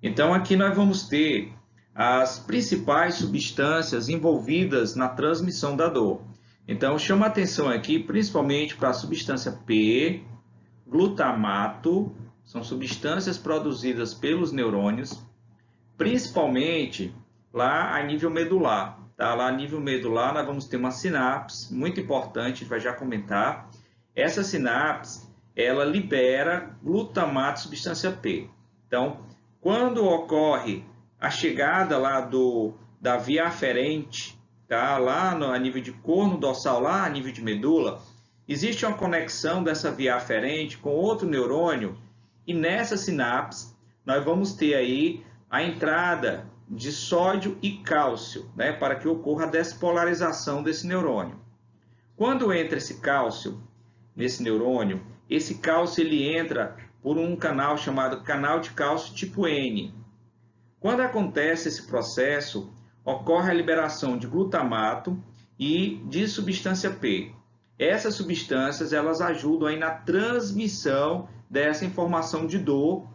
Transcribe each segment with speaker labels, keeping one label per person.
Speaker 1: Então, aqui nós vamos ter as principais substâncias envolvidas na transmissão da dor. Então, chama atenção aqui principalmente para a substância P, glutamato, são substâncias produzidas pelos neurônios, principalmente lá a nível medular. Tá? Lá a nível medular nós vamos ter uma sinapse, muito importante, a gente vai já comentar. Essa sinapse, ela libera glutamato, substância P. Então, quando ocorre a chegada lá da via aferente, tá? Lá a nível de corno dorsal, lá a nível de medula, existe uma conexão dessa via aferente com outro neurônio e nessa sinapse nós vamos ter aí a entrada de sódio e cálcio, né, para que ocorra a despolarização desse neurônio. Quando entra esse cálcio nesse neurônio, esse cálcio ele entra por um canal chamado canal de cálcio tipo N. Quando acontece esse processo, ocorre a liberação de glutamato e de substância P. Essas substâncias elas ajudam aí na transmissão dessa informação de dor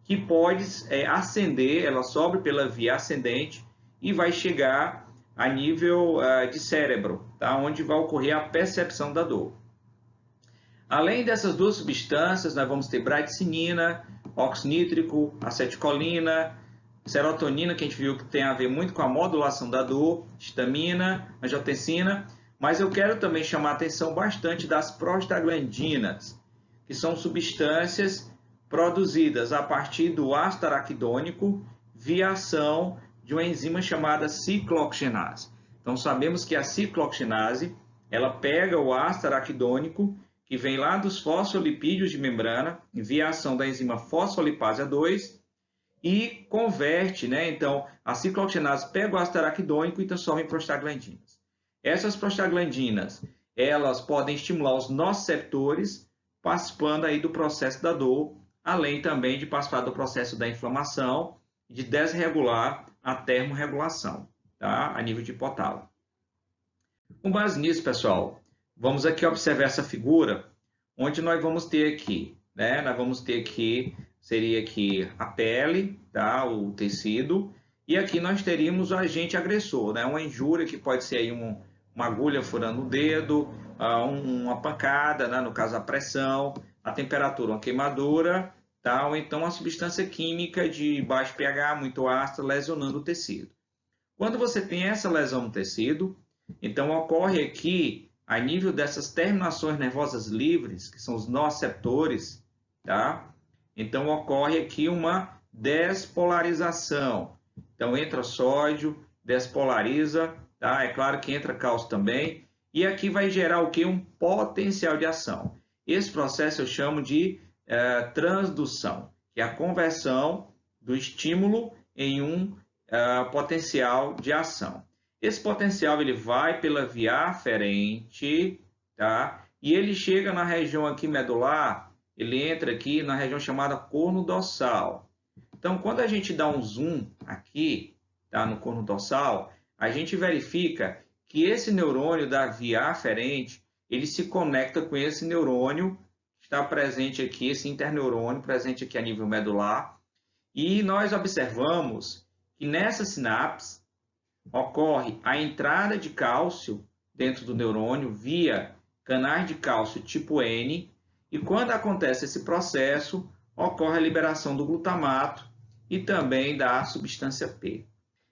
Speaker 1: que pode ascender, ela sobe pela via ascendente e vai chegar a nível de cérebro, tá? Onde vai ocorrer a percepção da dor. Além dessas duas substâncias, nós vamos ter bradicinina, óxido nítrico, acetilcolina, serotonina, que a gente viu que tem a ver muito com a modulação da dor, histamina, angiotensina, mas eu quero também chamar a atenção bastante das prostaglandinas, que são substâncias produzidas a partir do ácido araquidônico via ação de uma enzima chamada ciclooxenase. Então sabemos que a ciclooxenase, ela pega o ácido araquidônico que vem lá dos fosfolipídios de membrana, via ação da enzima fosfolipase A2, e converte, né? Então, a ciclooxenase pega o ácido araquidônico e transforma em prostaglandinas. Essas prostaglandinas, elas podem estimular os nociceptores, participando aí do processo da dor, além também de participar do processo da inflamação e de desregular a termorregulação, tá? A nível de hipotálamo. Com base nisso, pessoal, vamos aqui observar essa figura, onde nós vamos ter aqui, né? Nós vamos ter aqui, seria aqui a pele, tá? O tecido, e aqui nós teríamos o agente agressor, né? Uma injúria que pode ser aí uma agulha furando o dedo, uma pancada, né? No caso a pressão, a temperatura, uma queimadura, tá? Ou então uma substância química de baixo pH, muito ácida, lesionando o tecido. Quando você tem essa lesão no tecido, então ocorre aqui, a nível dessas terminações nervosas livres, que são os nociceptores, tá? Então ocorre aqui uma despolarização. Então entra sódio, despolariza, tá? É claro que entra cálcio também, e aqui vai gerar o que? Um potencial de ação. Esse processo eu chamo de transdução, que é a conversão do estímulo em um potencial de ação. Esse potencial ele vai pela via aferente, tá? E ele chega na região aqui medular, ele entra aqui na região chamada corno dorsal. Então, quando a gente dá um zoom aqui, tá, no corno dorsal, a gente verifica que esse neurônio da via aferente, ele se conecta com esse neurônio que está presente aqui, esse interneurônio presente aqui a nível medular, e nós observamos que nessa sinapse ocorre a entrada de cálcio dentro do neurônio via canais de cálcio tipo N, e quando acontece esse processo, ocorre a liberação do glutamato e também da substância P.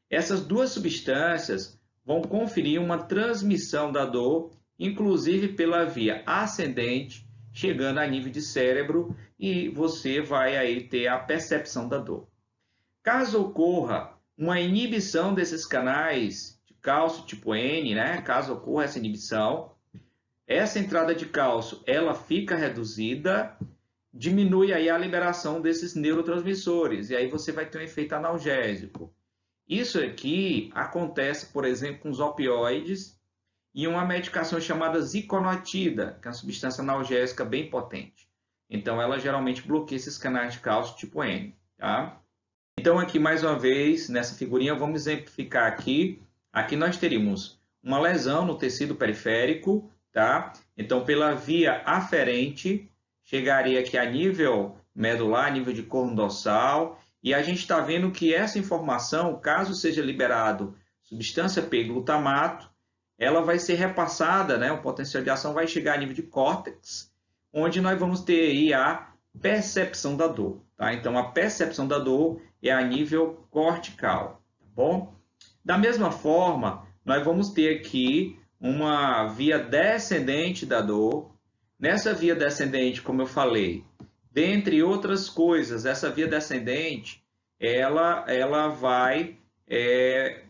Speaker 1: Essas duas substâncias vão conferir uma transmissão da dor, inclusive pela via ascendente, chegando a nível de cérebro, e você vai aí ter a percepção da dor. Caso ocorra uma inibição desses canais de cálcio tipo N, né? Caso ocorra essa inibição, essa entrada de cálcio ela fica reduzida, diminui aí a liberação desses neurotransmissores, e aí você vai ter um efeito analgésico. Isso aqui acontece, por exemplo, com os opioides e uma medicação chamada ziconotida, que é uma substância analgésica bem potente. Então, ela geralmente bloqueia esses canais de cálcio tipo N, tá? Então, aqui, mais uma vez, nessa figurinha, vamos exemplificar aqui. Aqui nós teríamos uma lesão no tecido periférico, tá? Então, pela via aferente, chegaria aqui a nível medular, a nível de corno dorsal, E a gente está vendo que essa informação, caso seja liberado substância P, glutamato, ela vai ser repassada, né? O potencial de ação vai chegar a nível de córtex, onde nós vamos ter aí a percepção da dor. Tá? Então, a percepção da dor é a nível cortical. Tá bom? Da mesma forma, nós vamos ter aqui uma via descendente da dor. Nessa via descendente, como eu falei, dentre outras coisas, essa via descendente, ela vai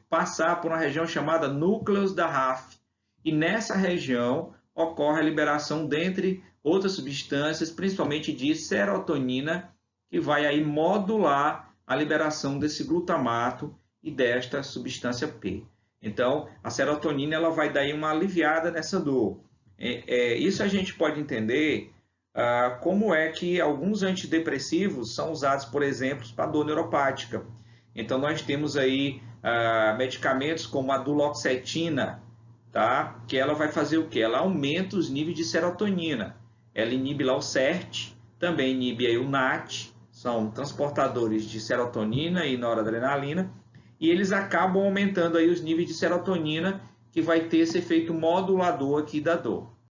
Speaker 1: passar por uma região chamada núcleos da RAF. E nessa região ocorre a liberação, dentre outras substâncias, principalmente de serotonina, que vai aí modular a liberação desse glutamato e desta substância P. Então, a serotonina ela vai dar aí uma aliviada nessa dor. Isso a gente pode entender como é que alguns antidepressivos são usados, por exemplo, para dor neuropática. Então, nós temos aí medicamentos como a duloxetina, tá? Que ela vai fazer o quê? Ela aumenta os níveis de serotonina. Ela inibe lá o SERT, também inibe aí o NAT, são transportadores de serotonina e noradrenalina, e eles acabam aumentando aí os níveis de serotonina, que vai ter esse efeito modulador aqui da dor.